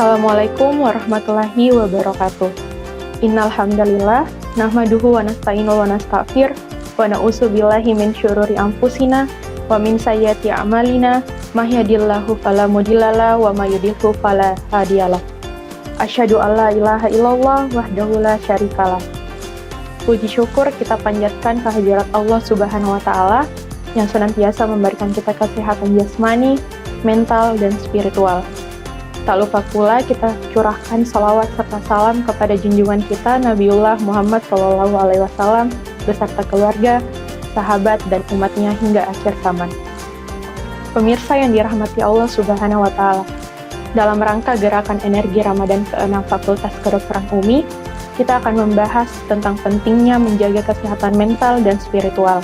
Assalamualaikum warahmatullahi wabarakatuh. Innal hamdalillah nahmaduhu wa nasta'inu wa nasta'fir wa na'udzu billahi min syururi anfusina wa min sayyiati a'malina may yahdihillahu fala mudhillalah wa may yudhlil fala hadiyalah. Asyhadu an la ilaha illallah wahdahu la syarikalah. Puji syukur kita panjatkan kehadirat Allah Subhanahu wa taala yang senantiasa memberikan kita kesehatan jasmani, mental, dan spiritual. Tak lupa pula kita curahkan salawat serta salam kepada junjungan kita Nabiullah Muhammad SAW beserta keluarga, sahabat, dan umatnya hingga akhir zaman. Pemirsa yang dirahmati Allah Subhanahu wa Ta'ala, dalam rangka gerakan energi Ramadan ke-6 Fakultas Kedokteran UMI, kita akan membahas tentang pentingnya menjaga kesehatan mental dan spiritual.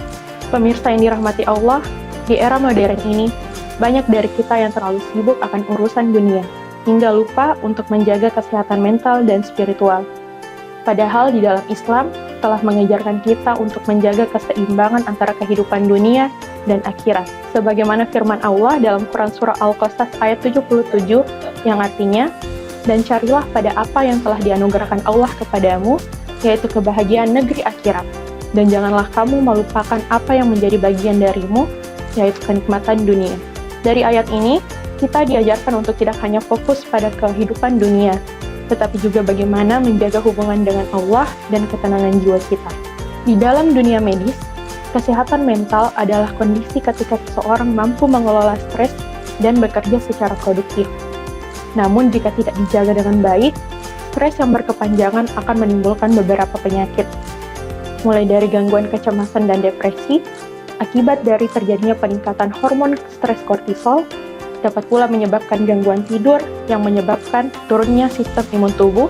Pemirsa yang dirahmati Allah, di era modern ini, banyak dari kita yang terlalu sibuk akan urusan dunia, hingga lupa untuk menjaga kesehatan mental dan spiritual. Padahal di dalam Islam telah mengajarkan kita untuk menjaga keseimbangan antara kehidupan dunia dan akhirat. Sebagaimana firman Allah dalam Quran Surah Al-Qasas ayat 77 yang artinya, dan carilah pada apa yang telah dianugerahkan Allah kepadamu, yaitu kebahagiaan negeri akhirat. Dan janganlah kamu melupakan apa yang menjadi bagian darimu, yaitu kenikmatan dunia. Dari ayat ini, kita diajarkan untuk tidak hanya fokus pada kehidupan dunia, tetapi juga bagaimana menjaga hubungan dengan Allah dan ketenangan jiwa kita. Di dalam dunia medis, kesehatan mental adalah kondisi ketika seseorang mampu mengelola stres dan bekerja secara produktif. Namun jika tidak dijaga dengan baik, stres yang berkepanjangan akan menimbulkan beberapa penyakit, mulai dari gangguan kecemasan dan depresi, akibat dari terjadinya peningkatan hormon stres kortisol, dapat pula menyebabkan gangguan tidur yang menyebabkan turunnya sistem imun tubuh,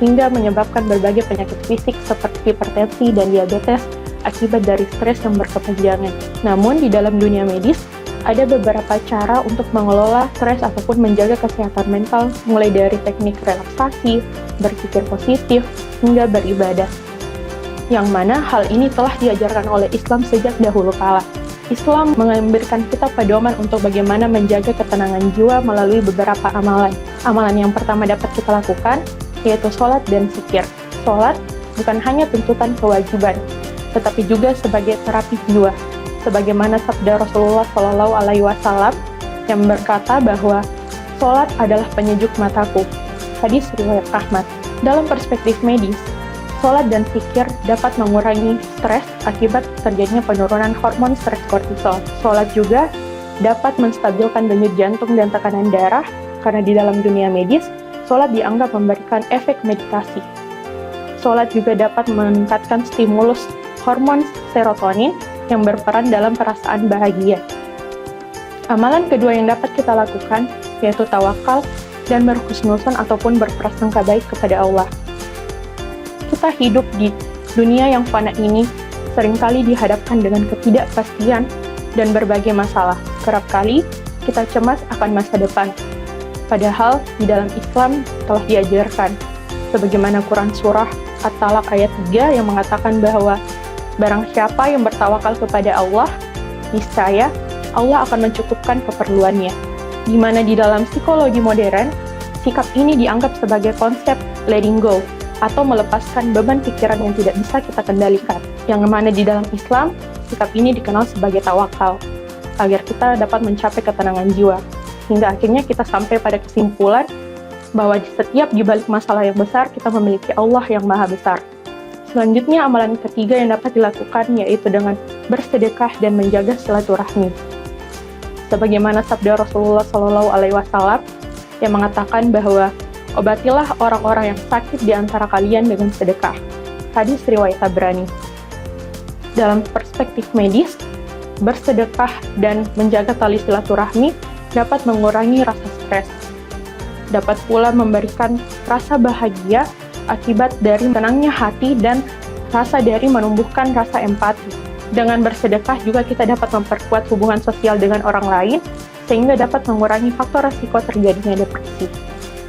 hingga menyebabkan berbagai penyakit fisik seperti hipertensi dan diabetes akibat dari stres yang berkepanjangan. Namun di dalam dunia medis, ada beberapa cara untuk mengelola stres ataupun menjaga kesehatan mental, mulai dari teknik relaksasi, berpikir positif, hingga beribadah. Yang mana hal ini telah diajarkan oleh Islam sejak dahulu kala. Islam memberikan kita pedoman untuk bagaimana menjaga ketenangan jiwa melalui beberapa amalan. Amalan yang pertama dapat kita lakukan, yaitu sholat dan zikir. Sholat bukan hanya tuntutan kewajiban, tetapi juga sebagai terapi jiwa. Sebagaimana sabda Rasulullah SAW yang berkata bahwa sholat adalah penyejuk mataku. Hadis riwayat Ahmad. Dalam perspektif medis, sholat dan zikir dapat mengurangi stres akibat terjadinya penurunan hormon stres kortisol. Sholat juga dapat menstabilkan denyut jantung dan tekanan darah, karena di dalam dunia medis, sholat dianggap memberikan efek meditasi. Sholat juga dapat meningkatkan stimulus hormon serotonin yang berperan dalam perasaan bahagia. Amalan kedua yang dapat kita lakukan, yaitu tawakal dan berhusnuzon ataupun berprasangka baik kepada Allah. Kita hidup di dunia yang fana ini seringkali dihadapkan dengan ketidakpastian dan berbagai masalah. Kerap kali kita cemas akan masa depan. Padahal di dalam Islam telah diajarkan, sebagaimana Quran Surah At-Talaq ayat 3 yang mengatakan bahwa barang siapa yang bertawakal kepada Allah, niscaya Allah akan mencukupkan keperluannya. Di mana di dalam psikologi modern, sikap ini dianggap sebagai konsep letting go, atau melepaskan beban pikiran yang tidak bisa kita kendalikan. Yang mana di dalam Islam, sikap ini dikenal sebagai tawakal, agar kita dapat mencapai ketenangan jiwa. Hingga akhirnya kita sampai pada kesimpulan bahwa setiap di balik masalah yang besar, kita memiliki Allah yang Maha Besar. Selanjutnya, amalan ketiga yang dapat dilakukan yaitu dengan bersedekah dan menjaga silaturahmi. Sebagaimana sabda Rasulullah SAW yang mengatakan bahwa obatilah orang-orang yang sakit di antara kalian dengan sedekah. Hadis riwayat Tabrani. Dalam perspektif medis, bersedekah dan menjaga tali silaturahmi dapat mengurangi rasa stres. Dapat pula memberikan rasa bahagia akibat dari tenangnya hati dan rasa dari menumbuhkan rasa empati. Dengan bersedekah juga kita dapat memperkuat hubungan sosial dengan orang lain, sehingga dapat mengurangi faktor risiko terjadinya depresi.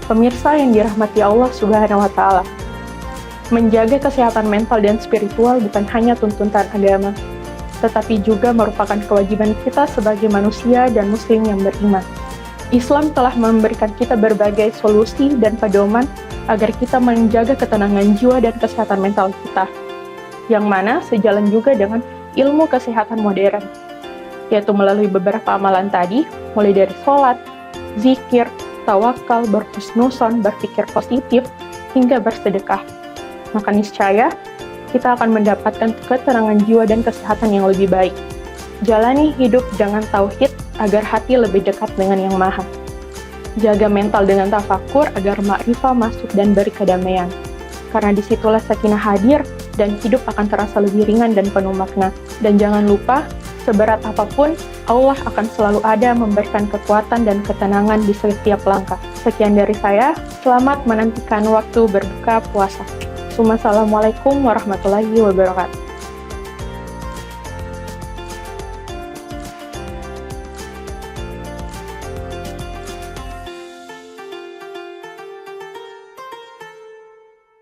Pemirsa yang dirahmati Allah Subhanahu wa Ta'ala, menjaga kesehatan mental dan spiritual bukan hanya tuntutan agama, tetapi juga merupakan kewajiban kita sebagai manusia dan muslim yang beriman. Islam telah memberikan kita berbagai solusi dan pedoman agar kita menjaga ketenangan jiwa dan kesehatan mental kita, yang mana sejalan juga dengan ilmu kesehatan modern, yaitu melalui beberapa amalan tadi, mulai dari sholat, zikir, tawakal, berhusnuzon, berpikir positif, hingga bersedekah. Maka niscaya, kita akan mendapatkan ketenangan jiwa dan kesehatan yang lebih baik. Jalani hidup dengan tauhid agar hati lebih dekat dengan Yang Maha. Jaga mental dengan tafakur agar ma'rifah masuk dan beri kedamaian. Karena disitulah sakinah hadir dan hidup akan terasa lebih ringan dan penuh makna. Dan jangan lupa, seberat apapun, Allah akan selalu ada memberikan kekuatan dan ketenangan di setiap langkah. Sekian dari saya, selamat menantikan waktu berbuka puasa. Assalamualaikum warahmatullahi wabarakatuh.